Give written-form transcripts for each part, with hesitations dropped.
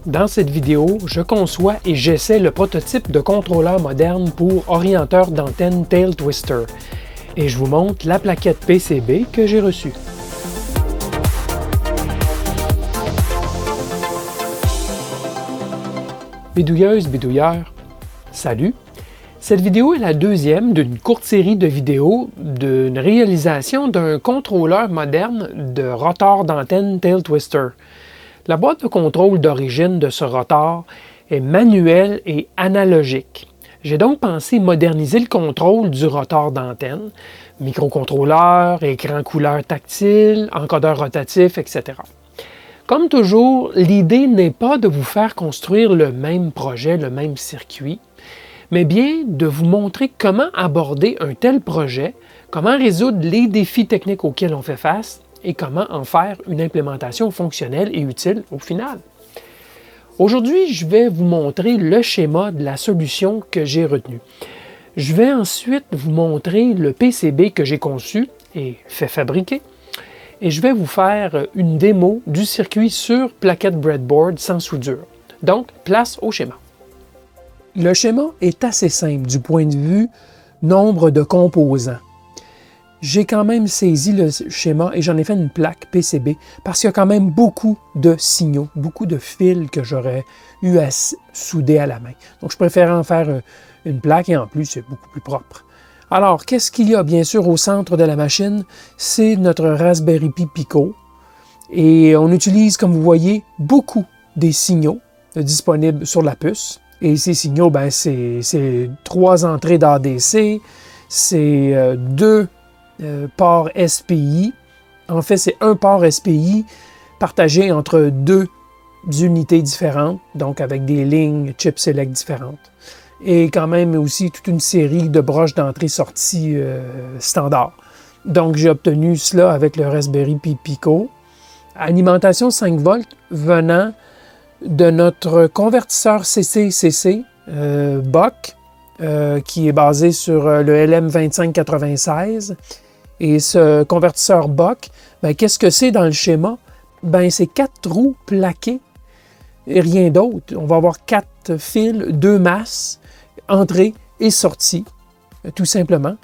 Dans cette vidéo, je conçois et j'essaie le prototype de contrôleur moderne pour orienteur d'antenne Tail Twister. Et je vous montre la plaquette PCB que j'ai reçue. Bidouilleuse, bidouilleur, salut! Cette vidéo est la deuxième d'une courte série de vidéos d'une réalisation d'un contrôleur moderne de rotor d'antenne Tail Twister. La boîte de contrôle d'origine de ce rotor est manuelle et analogique. J'ai donc pensé moderniser le contrôle du rotor d'antenne, microcontrôleur, écran couleur tactile, encodeur rotatif, etc. Comme toujours, l'idée n'est pas de vous faire construire le même projet, le même circuit, mais bien de vous montrer comment aborder un tel projet, comment résoudre les défis techniques auxquels on fait face et comment en faire une implémentation fonctionnelle et utile au final. Aujourd'hui, je vais vous montrer le schéma de la solution que j'ai retenue. Je vais ensuite vous montrer le PCB que j'ai conçu et fait fabriquer. Et je vais vous faire une démo du circuit sur plaquette breadboard sans soudure. Donc, place au schéma. Le schéma est assez simple du point de vue nombre de composants. J'ai quand même saisi le schéma et j'en ai fait une plaque PCB parce qu'il y a quand même beaucoup de signaux, beaucoup de fils que j'aurais eu à souder à la main. Donc, je préfère en faire une plaque et en plus, c'est beaucoup plus propre. Alors, qu'est-ce qu'il y a bien sûr au centre de la machine? C'est notre Raspberry Pi Pico et on utilise, comme vous voyez, beaucoup des signaux disponibles sur la puce. Et ces signaux, ben, c'est 3 entrées d'ADC, c'est 2 ports SPI. En fait, c'est un port SPI partagé entre 2 unités différentes, donc avec des lignes chip select différentes. Et quand même aussi toute une série de broches d'entrée-sortie standard. Donc, j'ai obtenu cela avec le Raspberry Pi Pico. Alimentation 5 volts venant de notre convertisseur CC-CC BOC, qui est basé sur le LM2596. Et ce convertisseur BOC, ben, qu'est-ce que c'est dans le schéma? Ben, c'est 4 trous plaqués et rien d'autre. On va avoir 4 fils, 2 masses, entrée et sortie, tout simplement,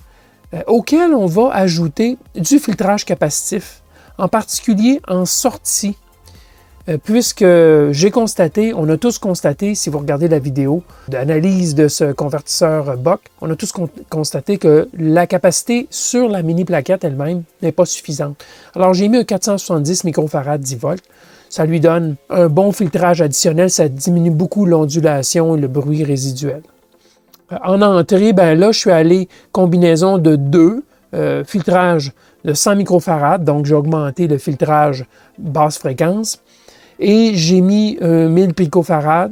auquel on va ajouter du filtrage capacitif, en particulier en sortie. Puisque j'ai constaté, on a tous constaté, si vous regardez la vidéo d'analyse de ce convertisseur BOC, on a tous constaté que la capacité sur la mini plaquette elle-même n'est pas suffisante. Alors j'ai mis un 470 microfarad 10 volts. Ça lui donne un bon filtrage additionnel, ça diminue beaucoup l'ondulation et le bruit résiduel. En entrée, ben là, je suis allé combinaison de 2 filtrages de 100 microfarad, donc j'ai augmenté le filtrage basse fréquence. Et j'ai mis 1000 picofarad.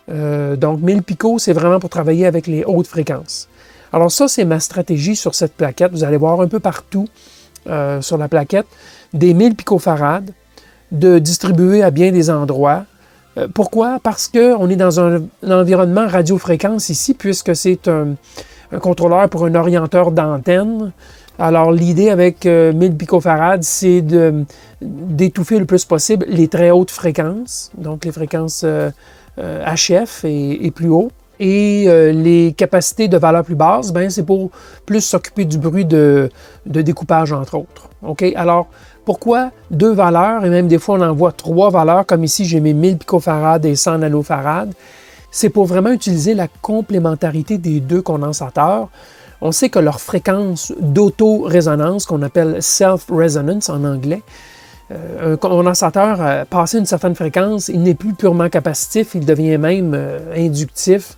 Donc 1000 picos, c'est vraiment pour travailler avec les hautes fréquences. Alors ça, c'est ma stratégie sur cette plaquette. Vous allez voir un peu partout sur la plaquette des 1000 picofarad de distribuer à bien des endroits. Pourquoi? Parce qu'on est dans un environnement radiofréquence ici, puisque c'est un contrôleur pour un orienteur d'antenne. Alors, l'idée avec 1000 picofarad, c'est d'étouffer le plus possible les très hautes fréquences, donc les fréquences HF et plus haut. Et les capacités de valeur plus basse, ben, c'est pour plus s'occuper du bruit de découpage, entre autres. OK? Alors, pourquoi 2 valeurs, et même des fois on en voit 3 valeurs, comme ici j'ai mis 1000 picofarad et 100 nanofarad. C'est pour vraiment utiliser la complémentarité des 2 condensateurs. On sait que leur fréquence d'auto-résonance, qu'on appelle self-resonance en anglais, un condensateur, passé une certaine fréquence, il n'est plus purement capacitif, il devient même inductif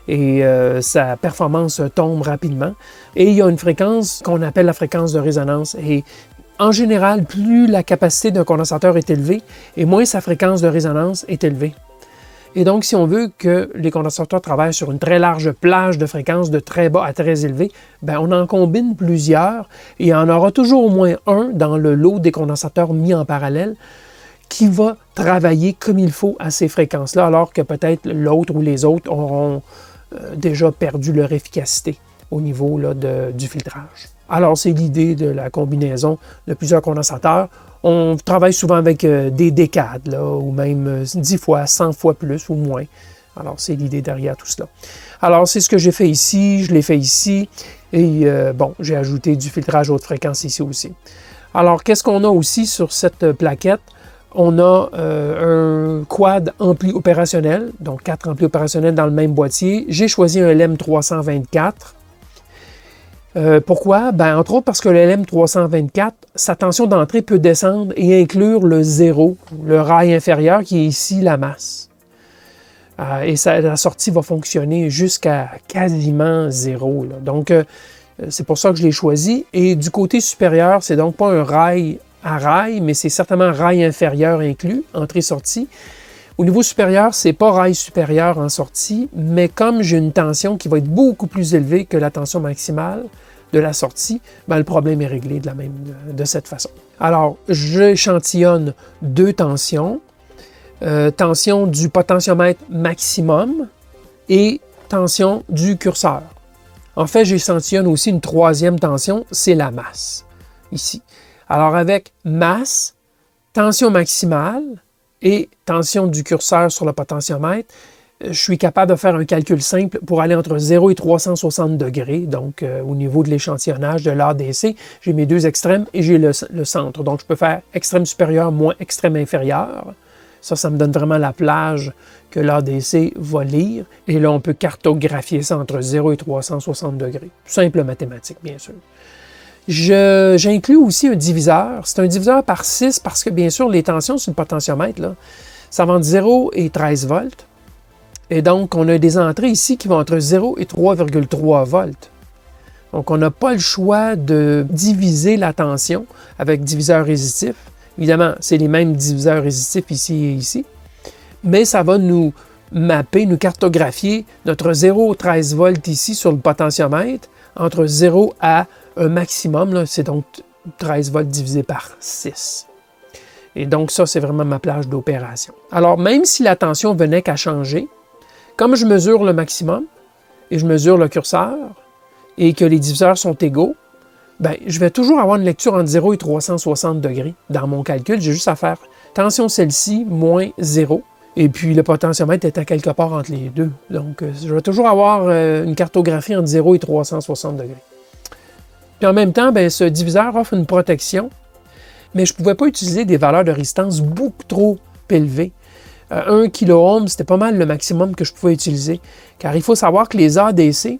et sa performance tombe rapidement. Et il y a une fréquence qu'on appelle la fréquence de résonance. Et en général, plus la capacité d'un condensateur est élevée et moins sa fréquence de résonance est élevée. Et donc, si on veut que les condensateurs travaillent sur une très large plage de fréquences de très bas à très élevé, bien, on en combine plusieurs et il y en aura toujours au moins un dans le lot des condensateurs mis en parallèle qui va travailler comme il faut à ces fréquences-là, alors que peut-être l'autre ou les autres auront déjà perdu leur efficacité. au niveau là, du filtrage. Alors, c'est l'idée de la combinaison de plusieurs condensateurs. On travaille souvent avec des décades, là, ou même 10 fois, 100 fois plus ou moins. Alors, c'est l'idée derrière tout cela. Alors, c'est ce que j'ai fait ici, je l'ai fait ici, et bon, j'ai ajouté du filtrage haute fréquence ici aussi. Alors, qu'est-ce qu'on a aussi sur cette plaquette? On a un quad ampli opérationnel, donc 4 amplis opérationnels dans le même boîtier. J'ai choisi un LM324. Pourquoi? Ben, entre autres parce que le LM324, sa tension d'entrée peut descendre et inclure le zéro, le rail inférieur qui est ici la masse. Et la sortie va fonctionner jusqu'à quasiment zéro. Là. Donc, c'est pour ça que je l'ai choisi. Et du côté supérieur, c'est donc pas un rail à rail, mais c'est certainement rail inférieur inclus, entrée-sortie. Au niveau supérieur, c'est pas rail supérieur en sortie, mais comme j'ai une tension qui va être beaucoup plus élevée que la tension maximale de la sortie, ben le problème est réglé de cette façon. Alors, j'échantillonne 2 tensions. Tension du potentiomètre maximum et tension du curseur. En fait, j'échantillonne aussi une 3e tension, c'est la masse, ici. Alors, avec masse, tension maximale et tension du curseur sur le potentiomètre, je suis capable de faire un calcul simple pour aller entre 0 et 360 degrés. Donc, au niveau de l'échantillonnage de l'ADC, j'ai mes 2 extrêmes et j'ai le centre. Donc, je peux faire extrême supérieur moins extrême inférieur. Ça me donne vraiment la plage que l'ADC va lire. Et là, on peut cartographier ça entre 0 et 360 degrés. Simple mathématique, bien sûr. J'inclus aussi un diviseur. C'est un diviseur par 6 parce que, bien sûr, les tensions sur le potentiomètre, là, ça va entre 0 et 13 volts. Et donc, on a des entrées ici qui vont entre 0 et 3,3 volts. Donc, on n'a pas le choix de diviser la tension avec diviseur résistif. Évidemment, c'est les mêmes diviseurs résistifs ici et ici, mais ça va nous mapper, nous cartographier notre 0 à 13 volts ici sur le potentiomètre, entre 0 à un maximum, c'est donc 13 volts divisé par 6. Et donc ça, c'est vraiment ma plage d'opération. Alors, même si la tension venait qu'à changer, comme je mesure le maximum et je mesure le curseur et que les diviseurs sont égaux, bien, je vais toujours avoir une lecture entre 0 et 360 degrés. Dans mon calcul, j'ai juste à faire tension celle-ci moins 0. Et puis, le potentiomètre est à quelque part entre les deux. Donc, je vais toujours avoir une cartographie entre 0 et 360 degrés. Puis en même temps, bien, ce diviseur offre une protection, mais je ne pouvais pas utiliser des valeurs de résistance beaucoup trop élevées. 1 kΩ, c'était pas mal le maximum que je pouvais utiliser. Car il faut savoir que les ADC,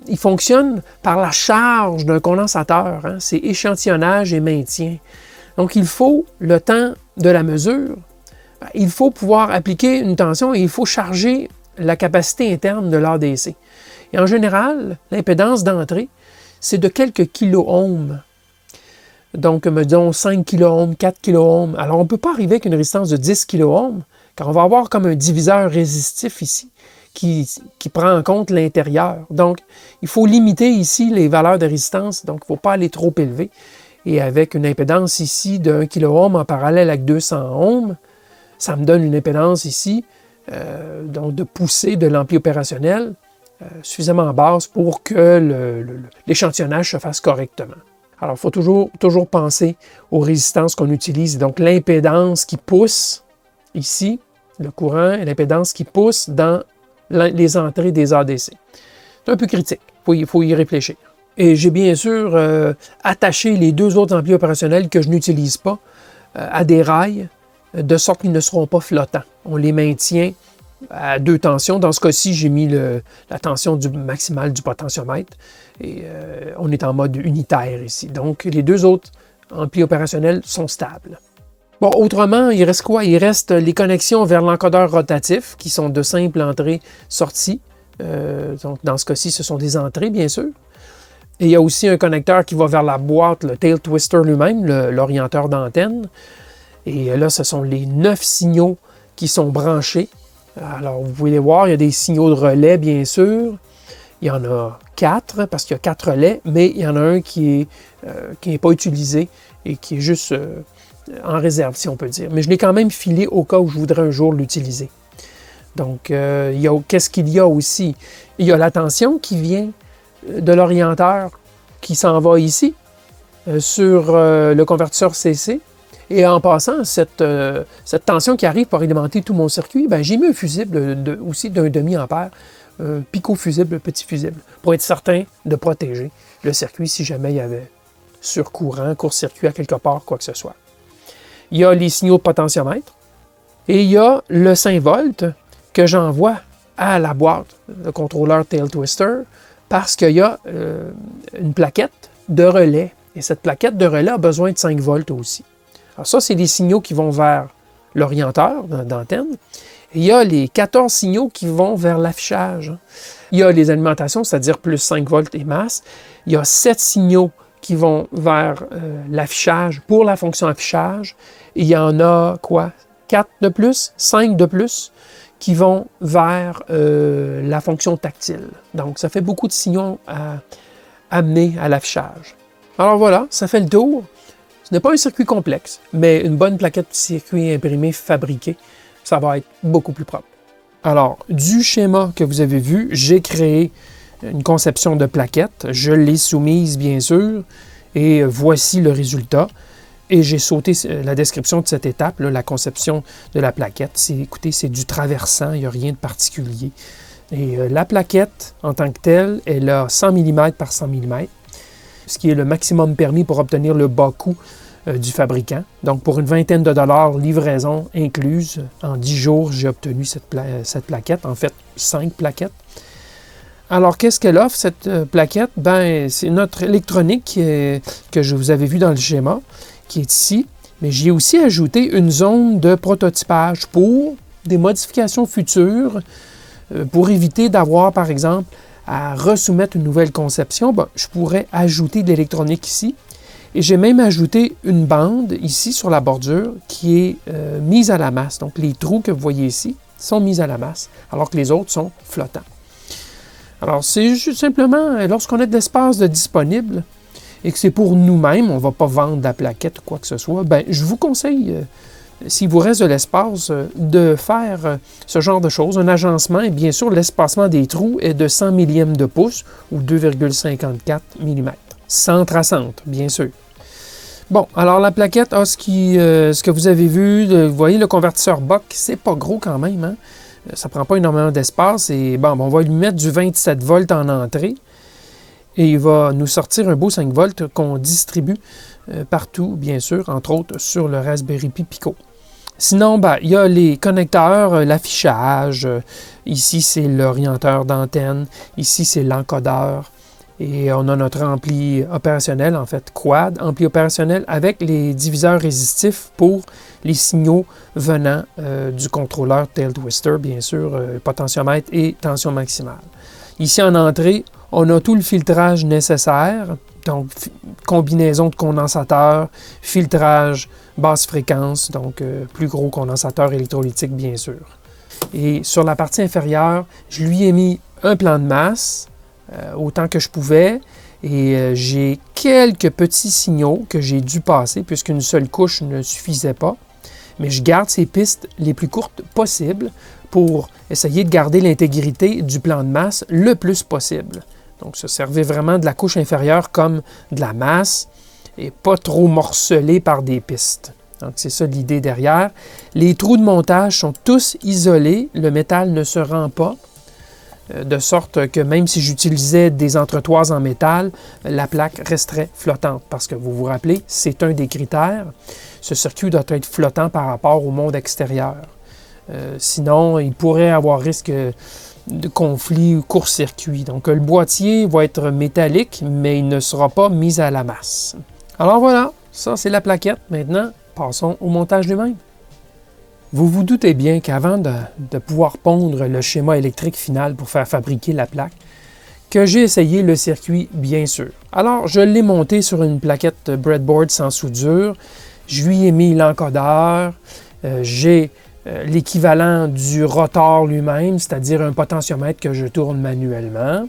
ils fonctionnent par la charge d'un condensateur. Hein? C'est échantillonnage et maintien. Donc, il faut, le temps de la mesure, il faut pouvoir appliquer une tension et il faut charger la capacité interne de l'ADC. Et en général, l'impédance d'entrée, c'est de quelques kiloohms. Donc, disons 5 kiloohms, 4 kiloohms. Alors, on ne peut pas arriver avec une résistance de 10 kiloohms, car on va avoir comme un diviseur résistif ici, qui prend en compte l'intérieur. Donc, il faut limiter ici les valeurs de résistance, donc il ne faut pas aller trop élevé. Et avec une impédance ici de 1 kΩ en parallèle avec 200 ohms, ça me donne une impédance ici, donc de poussée de l'ampli opérationnel, suffisamment basse pour que l'échantillonnage se fasse correctement. Alors, il faut toujours penser aux résistances qu'on utilise. Donc, l'impédance qui pousse ici, le courant, et l'impédance qui pousse dans les entrées des ADC. C'est un peu critique, il faut y réfléchir. Et j'ai bien sûr attaché les 2 autres amplis opérationnels que je n'utilise pas à des rails, de sorte qu'ils ne seront pas flottants. On les maintient à 2 tensions. Dans ce cas-ci, j'ai mis la tension maximale du potentiomètre et on est en mode unitaire ici. Donc, les 2 autres amplis opérationnels sont stables. Bon, autrement, il reste quoi? Il reste les connexions vers l'encodeur rotatif, qui sont de simples entrées-sorties. Donc, dans ce cas-ci, ce sont des entrées, bien sûr. Et il y a aussi un connecteur qui va vers la boîte, le tail twister lui-même, l'orienteur d'antenne. Et là, ce sont les 9 signaux qui sont branchés. Alors, vous pouvez les voir, il y a des signaux de relais, bien sûr. Il y en a 4, parce qu'il y a 4 relais, mais il y en a un qui n'est pas utilisé et qui est juste en réserve, si on peut dire. Mais je l'ai quand même filé au cas où je voudrais un jour l'utiliser. Donc, qu'est-ce qu'il y a aussi? Il y a la tension qui vient de l'orienteur qui s'en va ici sur le convertisseur CC. Et en passant, cette tension qui arrive pour alimenter tout mon circuit, ben, j'ai mis un fusible aussi d'un demi-ampère, pico-fusible, petit fusible, pour être certain de protéger le circuit si jamais il y avait surcourant, court-circuit à quelque part, quoi que ce soit. Il y a les signaux de potentiomètre et il y a le 5 volts que j'envoie à la boîte, le contrôleur Tail Twister, parce qu'il y a une plaquette de relais. Et cette plaquette de relais a besoin de 5 volts aussi. Alors ça, c'est les signaux qui vont vers l'orienteur d'antenne. Et il y a les 14 signaux qui vont vers l'affichage. Il y a les alimentations, c'est-à-dire plus 5 volts et masse. Il y a 7 signaux qui vont vers l'affichage pour la fonction affichage. Et il y en a, 4 de plus, 5 de plus, qui vont vers la fonction tactile. Donc, ça fait beaucoup de signaux à amener à l'affichage. Alors voilà, ça fait le tour. Ce n'est pas un circuit complexe, mais une bonne plaquette de circuit imprimé fabriquée, ça va être beaucoup plus propre. Alors, du schéma que vous avez vu, j'ai créé une conception de plaquette. Je l'ai soumise, bien sûr, et voici le résultat. Et j'ai sauté la description de cette étape, là, la conception de la plaquette. Écoutez, c'est du traversant, il n'y a rien de particulier. Et la plaquette, en tant que telle, elle a 100 mm par 100 mm, ce qui est le maximum permis pour obtenir le bas coût du fabricant. Donc, pour une vingtaine de dollars, livraison incluse, en 10 jours, j'ai obtenu cette plaquette, en fait, 5 plaquettes. Alors, qu'est-ce qu'elle offre, cette plaquette? Ben, c'est notre électronique que je vous avais vu dans le schéma, qui est ici, mais j'y ai aussi ajouté une zone de prototypage pour des modifications futures, pour éviter d'avoir, par exemple, à resoumettre une nouvelle conception. Ben, je pourrais ajouter de l'électronique ici. Et j'ai même ajouté une bande ici sur la bordure qui est mise à la masse. Donc, les trous que vous voyez ici sont mis à la masse, alors que les autres sont flottants. Alors, c'est juste simplement, lorsqu'on a de l'espace disponible et que c'est pour nous-mêmes, on ne va pas vendre la plaquette ou quoi que ce soit, ben, je vous conseille, s'il vous reste de l'espace, de faire ce genre de choses, un agencement. Et bien sûr, l'espacement des trous est de 100 millièmes de pouce ou 2,54 mm. Sans traçante, bien sûr. Bon, alors la plaquette a ce que vous avez vu. Vous voyez le convertisseur Buck, c'est pas gros quand même, hein? Ça prend pas énormément d'espace. Et bon, on va lui mettre du 27 volts en entrée. Et il va nous sortir un beau 5 volts qu'on distribue partout, bien sûr, entre autres sur le Raspberry Pi Pico. Sinon, ben, il y a les connecteurs, l'affichage. Ici, c'est l'orienteur d'antenne. Ici, c'est l'encodeur. Et on a notre ampli opérationnel, en fait, quad, ampli opérationnel avec les diviseurs résistifs pour les signaux venant du contrôleur Tail Twister, bien sûr, potentiomètre et tension maximale. Ici, en entrée, on a tout le filtrage nécessaire, donc combinaison de condensateurs, filtrage basse fréquence, donc plus gros condensateur électrolytique, bien sûr. Et sur la partie inférieure, je lui ai mis un plan de masse, autant que je pouvais, et j'ai quelques petits signaux que j'ai dû passer puisqu'une seule couche ne suffisait pas, mais je garde ces pistes les plus courtes possibles pour essayer de garder l'intégrité du plan de masse le plus possible. Donc, se servir vraiment de la couche inférieure comme de la masse et pas trop morcelé par des pistes. Donc, c'est ça l'idée derrière. Les trous de montage sont tous isolés, le métal ne se rend pas, de sorte que même si j'utilisais des entretoises en métal, la plaque resterait flottante. Parce que vous vous rappelez, c'est un des critères. Ce circuit doit être flottant par rapport au monde extérieur. Sinon, il pourrait avoir risque de conflit ou court-circuit. Donc, le boîtier va être métallique, mais il ne sera pas mis à la masse. Alors voilà, ça c'est la plaquette. Maintenant, passons au montage lui-même. Vous vous doutez bien qu'avant de pouvoir pondre le schéma électrique final pour faire fabriquer la plaque, que j'ai essayé le circuit, bien sûr. Alors, je l'ai monté sur une plaquette breadboard sans soudure. Je lui ai mis l'encodeur. J'ai l'équivalent du rotor lui-même, c'est-à-dire un potentiomètre que je tourne manuellement.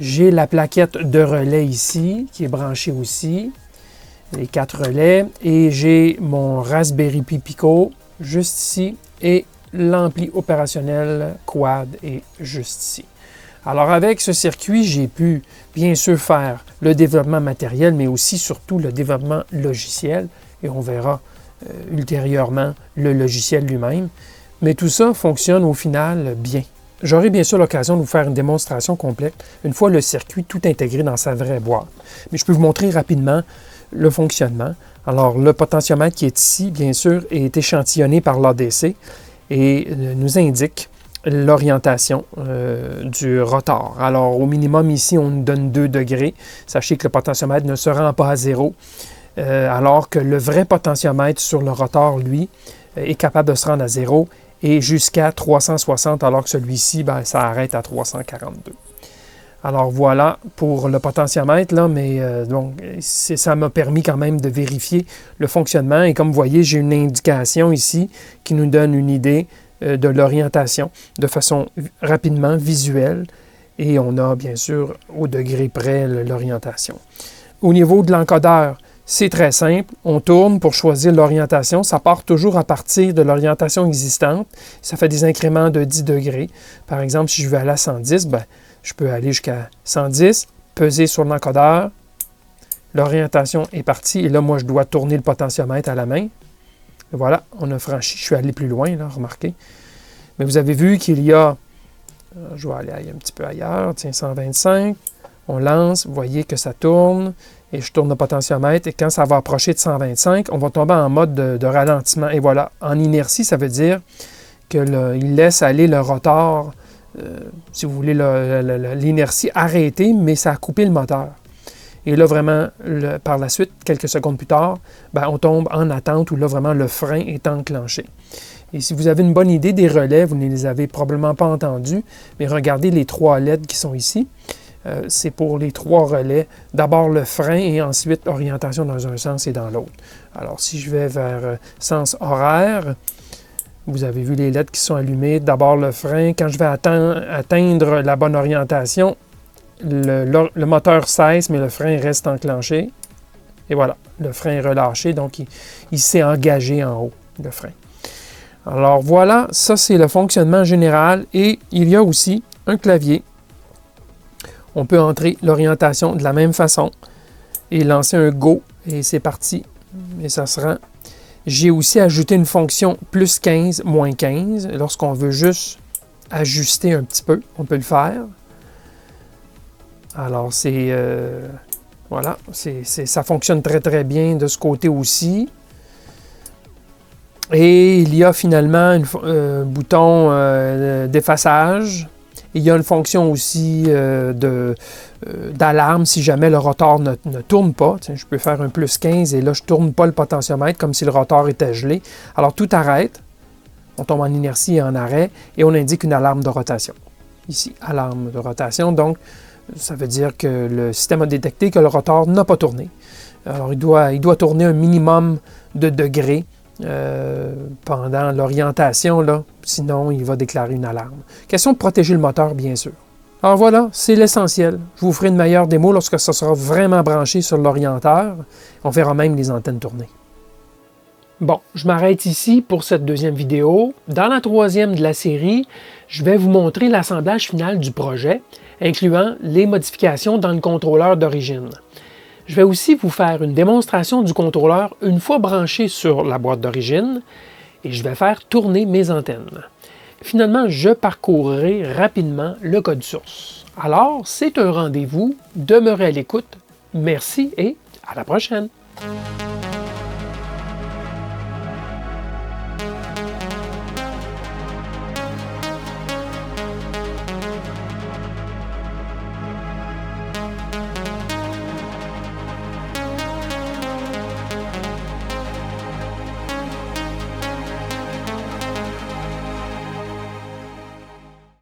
J'ai la plaquette de relais ici, qui est branchée aussi, les 4 relais. Et j'ai mon Raspberry Pi Pico, juste ici, et l'ampli opérationnel quad est juste ici. Alors avec ce circuit, j'ai pu bien sûr faire le développement matériel, mais aussi surtout le développement logiciel, et on verra ultérieurement le logiciel lui-même. Mais tout ça fonctionne au final bien. J'aurai bien sûr l'occasion de vous faire une démonstration complète une fois le circuit tout intégré dans sa vraie boîte. Mais je peux vous montrer rapidement le fonctionnement. Alors, le potentiomètre qui est ici, bien sûr, est échantillonné par l'ADC et nous indique l'orientation du rotor. Alors, au minimum, ici, on nous donne 2 degrés. Sachez que le potentiomètre ne se rend pas à 0, alors que le vrai potentiomètre sur le rotor, lui, est capable de se rendre à 0 et jusqu'à 360, alors que celui-ci, ça arrête à 342. Alors voilà pour le potentiomètre, là, mais donc ça m'a permis quand même de vérifier le fonctionnement. Et comme vous voyez, j'ai une indication ici qui nous donne une idée de l'orientation de façon rapidement visuelle. Et on a bien sûr au degré près l'orientation. Au niveau de l'encodeur, c'est très simple. On tourne pour choisir l'orientation. Ça part toujours à partir de l'orientation existante. Ça fait des incréments de 10 degrés. Par exemple, si je veux aller à 110, je peux aller jusqu'à 110, peser sur l'encodeur. L'orientation est partie. Et là, moi, je dois tourner le potentiomètre à la main. Et voilà, on a franchi. Je suis allé plus loin, là, remarquez. Mais vous avez vu qu'il y a... Je vais aller un petit peu ailleurs. Tiens, 125. On lance. Vous voyez que ça tourne. Et je tourne le potentiomètre. Et quand ça va approcher de 125, on va tomber en mode de ralentissement. Et voilà, en inertie, ça veut dire qu'il laisse aller le rotor, si vous voulez, l'inertie arrêtée, mais ça a coupé le moteur. Et là, vraiment, par la suite, quelques secondes plus tard, on tombe en attente où là, vraiment, le frein est enclenché. Et si vous avez une bonne idée des relais, vous ne les avez probablement pas entendus, mais regardez les 3 LED qui sont ici. C'est pour les 3 relais. D'abord le frein et ensuite orientation dans un sens et dans l'autre. Alors, si je vais vers sens horaire, vous avez vu les LED qui sont allumées. D'abord le frein. Quand je vais atteindre la bonne orientation, le moteur cesse, mais le frein reste enclenché. Et voilà, le frein est relâché, donc il s'est engagé en haut, le frein. Alors voilà, ça c'est le fonctionnement général. Et il y a aussi un clavier. On peut entrer l'orientation de la même façon et lancer un Go et c'est parti. Et ça se rend. J'ai aussi ajouté une fonction plus 15, moins 15. Lorsqu'on veut juste ajuster un petit peu, on peut le faire. Alors, voilà, ça fonctionne très très bien de ce côté aussi. Et il y a finalement un bouton d'effaçage. Il y a une fonction aussi d'alarme si jamais le rotor ne tourne pas. Tiens, je peux faire un plus 15 et là, je ne tourne pas le potentiomètre comme si le rotor était gelé. Alors, tout arrête. On tombe en inertie et en arrêt et on indique une alarme de rotation. Ici, alarme de rotation. Donc, ça veut dire que le système a détecté que le rotor n'a pas tourné. Alors, il doit tourner un minimum de degrés pendant l'orientation, là. Sinon, il va déclarer une alarme. Question de protéger le moteur, bien sûr. Alors voilà, c'est l'essentiel. Je vous ferai une meilleure démo lorsque ça sera vraiment branché sur l'orienteur. On verra même les antennes tourner. Bon, je m'arrête ici pour cette deuxième vidéo. Dans la troisième de la série, je vais vous montrer l'assemblage final du projet, incluant les modifications dans le contrôleur d'origine. Je vais aussi vous faire une démonstration du contrôleur une fois branché sur la boîte d'origine et je vais faire tourner mes antennes. Finalement, je parcourrai rapidement le code source. Alors, c'est un rendez-vous. Demeurez à l'écoute. Merci et à la prochaine!